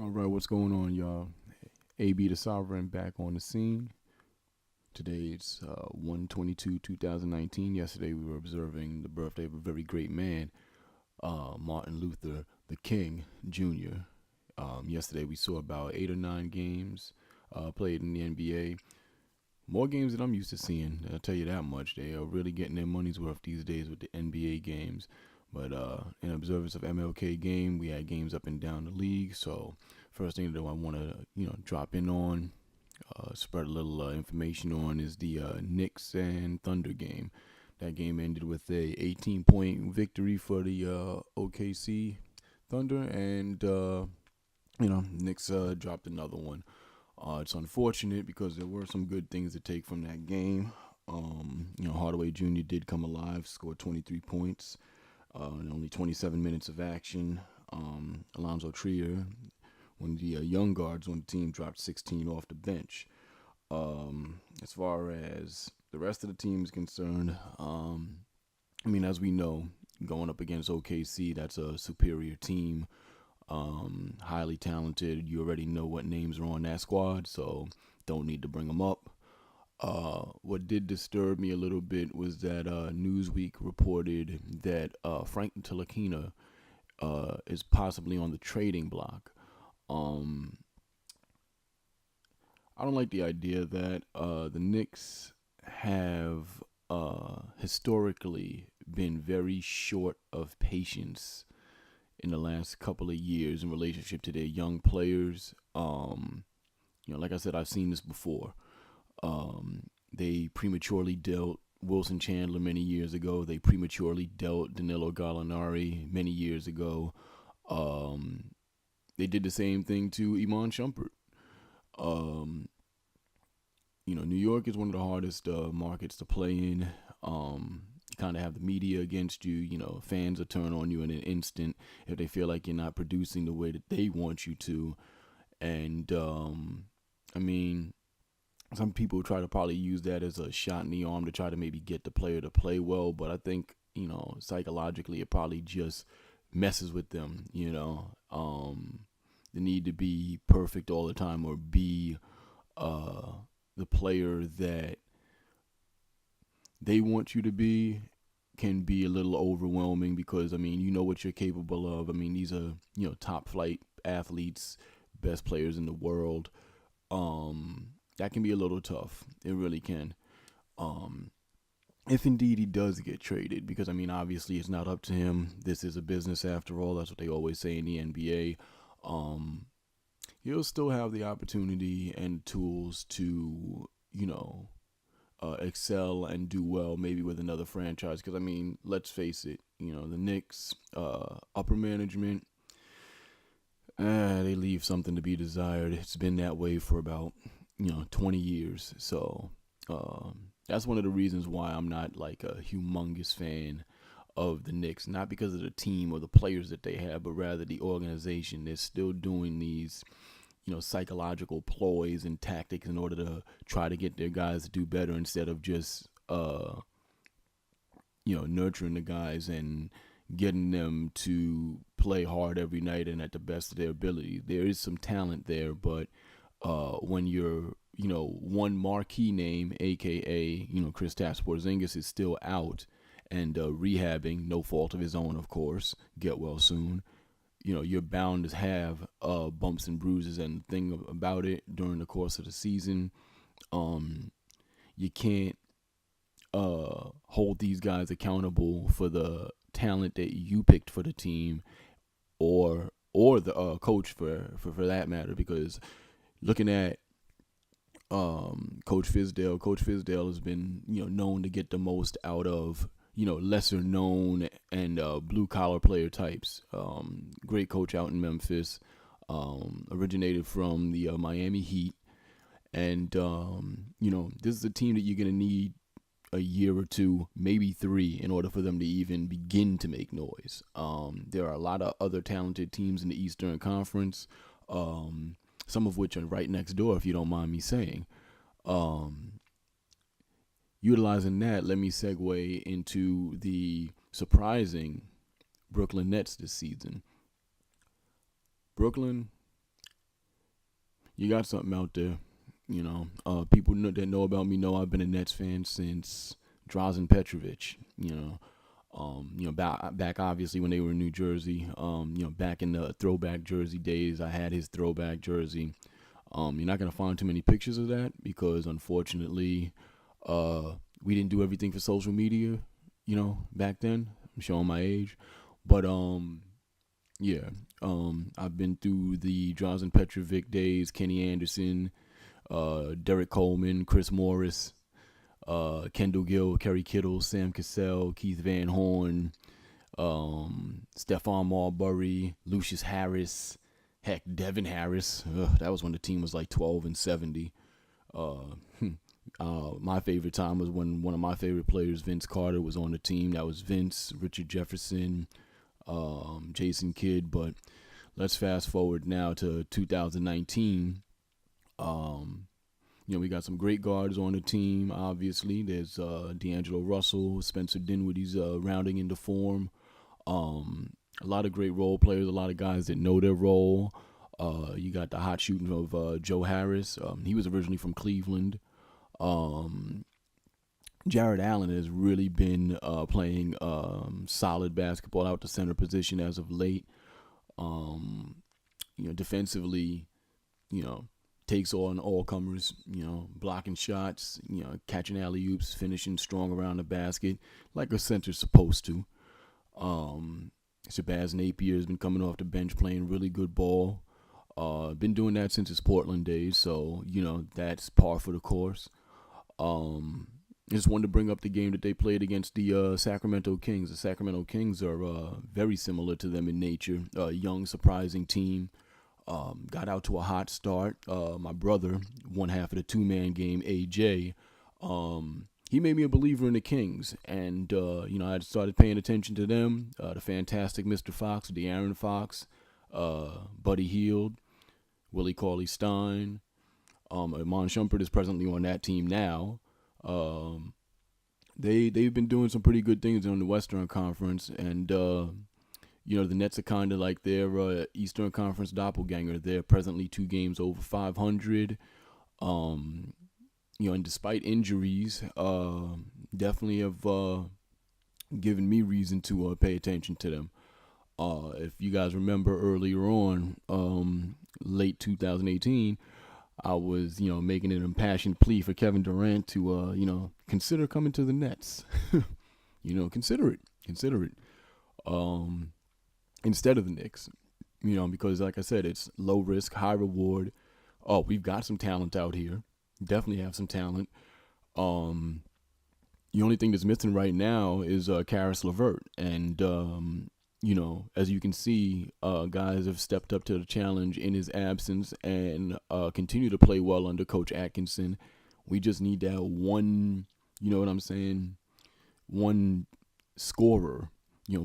All right, what's going on, y'all? AB the Sovereign back on the scene. Today it's 1/22/2019. Yesterday we were observing the birthday of a very great man, Martin Luther the King Jr. Yesterday we saw about 8 or 9 games played in the NBA. More games than I'm used to seeing. I'll tell you that much. They are really getting their money's worth these days with the NBA games. But in observance of MLK game, we had games up and down the league. So first thing that I want to drop in on, spread a little information on is the Knicks and Thunder game. That game ended with a 18-point victory for the OKC Thunder, and Knicks dropped another one. It's unfortunate because there were some good things to take from that game. Hardaway Jr. did come alive, scored 23 points in only 27 minutes of action. Alonzo Trier, one of the young guards on the team, dropped 16 off the bench. As far as the rest of the team is concerned, as we know, going up against OKC, that's a superior team. Highly talented. You already know what names are on that squad, so don't need to bring them up. What did disturb me a little bit was that Newsweek reported that Frank Ntilikina is possibly on the trading block. I don't like the idea that the Knicks have historically been very short of patience in the last couple of years in relationship to their young players. Like I said, I've seen this before. They prematurely dealt Wilson Chandler many years ago. They prematurely dealt Danilo Gallinari many years ago. They did the same thing to Iman Shumpert. New York is one of the hardest markets to play in. You kind of have the media against you. Fans will turn on you in an instant if they feel like you're not producing the way that they want you to. And some people try to probably use that as a shot in the arm to try to maybe get the player to play well, but I think psychologically it probably just messes with them. The need to be perfect all the time or be the player that they want you to be can be a little overwhelming because you know what you're capable of. These are top flight athletes, best players in the world. That can be a little tough. It really can. If indeed he does get traded, because obviously it's not up to him. This is a business after all. That's what they always say in the NBA. He'll still have the opportunity and tools to excel and do well maybe with another franchise. Because let's face it, the Knicks upper management, they leave something to be desired. It's been that way for about 20 years. So that's one of the reasons why I'm not like a humongous fan of the Knicks. Not because of the team or the players that they have, but rather the organization. They're still doing these psychological ploys and tactics in order to try to get their guys to do better instead of just nurturing the guys and getting them to play hard every night and at the best of their ability. There is some talent there, but when you're one marquee name, aka Kristaps Porzingis, is still out and rehabbing, no fault of his own, of course. Get well soon. You're bound to have bumps and bruises. And the thing about it, during the course of the season, you can't hold these guys accountable for the talent that you picked for the team, or the coach for that matter. Because looking at Coach Fizdale has been known to get the most out of lesser known and blue collar player types. Great coach out in Memphis, originated from the Miami Heat, and this is a team that you're gonna need a year or two, maybe 3, in order for them to even begin to make noise. There are a lot of other talented teams in the Eastern Conference, some of which are right next door, if you don't mind me saying. Utilizing that, let me segue into the surprising Brooklyn Nets this season. Brooklyn you got something out there. People that know about me know I've been a Nets fan since Drazen Petrovic. Back obviously when they were in New Jersey. Back in the throwback jersey days, I had his throwback jersey. You're not gonna find too many pictures of that because unfortunately, we didn't do everything for social media. Back then. I'm showing my age, but yeah. I've been through the Drazen Petrovic days, Kenny Anderson, Derek Coleman, Chris Morris, Kendall Gill, Kerry Kittle, Sam Cassell, Keith Van Horn, Stephon Marbury, Lucius Harris, heck, Devin Harris. That was when the team was like 12-70. My favorite time was when one of my favorite players, Vince Carter, was on the team. That was Vince, Richard Jefferson, Jason Kidd. But let's fast forward now to 2019. We got some great guards on the team, obviously. There's D'Angelo Russell, Spencer Dinwiddie's rounding into form. A lot of great role players, a lot of guys that know their role. You got the hot shooting of Joe Harris. He was originally from Cleveland. Jared Allen has really been playing solid basketball out the center position as of late. Defensively, takes on all comers, blocking shots, catching alley-oops, finishing strong around the basket, like a center's supposed to. Shabazz Napier has been coming off the bench playing really good ball. Been doing that since his Portland days, so, that's par for the course. Just wanted to bring up the game that they played against the Sacramento Kings. The Sacramento Kings are very similar to them in nature. A young, surprising team. Got out to a hot start. My brother, one half of the two-man game, AJ, he made me a believer in the Kings. And, I started paying attention to them. The fantastic Mr. Fox, De'Aaron Fox, Buddy Hield, Willie Cauley-Stein. Iman Shumpert is presently on that team now. They've been doing some pretty good things in the Western Conference, and the Nets are kind of like their Eastern Conference doppelganger. They're presently 2 games over 500. And despite injuries, definitely have given me reason to pay attention to them. If you guys remember earlier on, late 2018, I was, making an impassioned plea for Kevin Durant to, consider coming to the Nets. Consider it. Instead of the Knicks, because like I said, it's low risk, high reward. Oh, we've got some talent out here. Definitely have some talent. The only thing that's missing right now is Karis LeVert. And, as you can see, guys have stepped up to the challenge in his absence and continue to play well under Coach Atkinson. We just need that one, one scorer,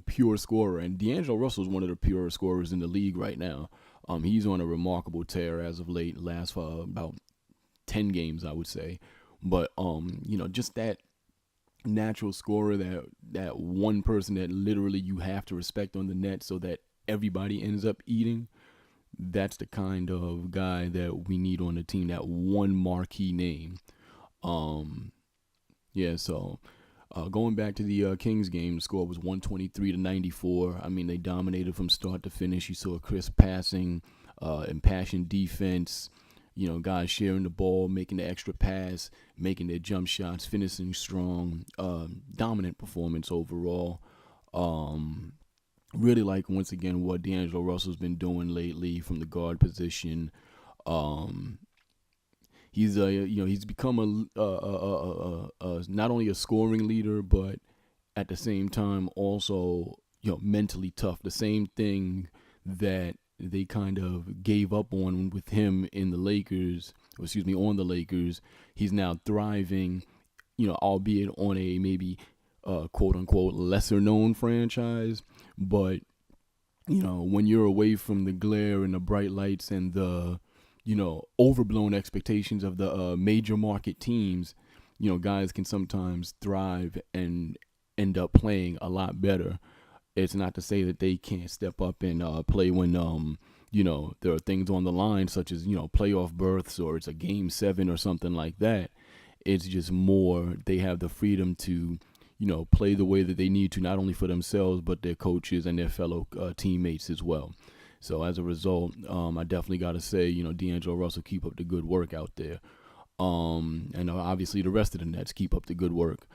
pure scorer. And D'Angelo Russell is one of the pure scorers in the league right now. He's on a remarkable tear as of late, last for about 10 games, I would say. But, just that natural scorer, that one person that literally you have to respect on the net so that everybody ends up eating, that's the kind of guy that we need on the team, that one marquee name. So going back to the Kings game, the score was 123-94. I mean, they dominated from start to finish. You saw crisp passing, impassioned defense, guys sharing the ball, making the extra pass, making their jump shots, finishing strong, dominant performance overall. Really like, once again, what D'Angelo Russell's been doing lately from the guard position. He's become a not only a scoring leader, but at the same time also, mentally tough. The same thing that they kind of gave up on with him in the Lakers, on the Lakers. He's now thriving, albeit on a maybe quote unquote lesser known franchise. But, when you're away from the glare and the bright lights and the, overblown expectations of the major market teams, guys can sometimes thrive and end up playing a lot better. It's not to say that they can't step up and play when, there are things on the line such as, playoff berths, or it's a game 7 or something like that. It's just more, they have the freedom to, play the way that they need to, not only for themselves, but their coaches and their fellow teammates as well. So as a result, I definitely got to say, D'Angelo Russell, keep up the good work out there. And obviously the rest of the Nets keep up the good work.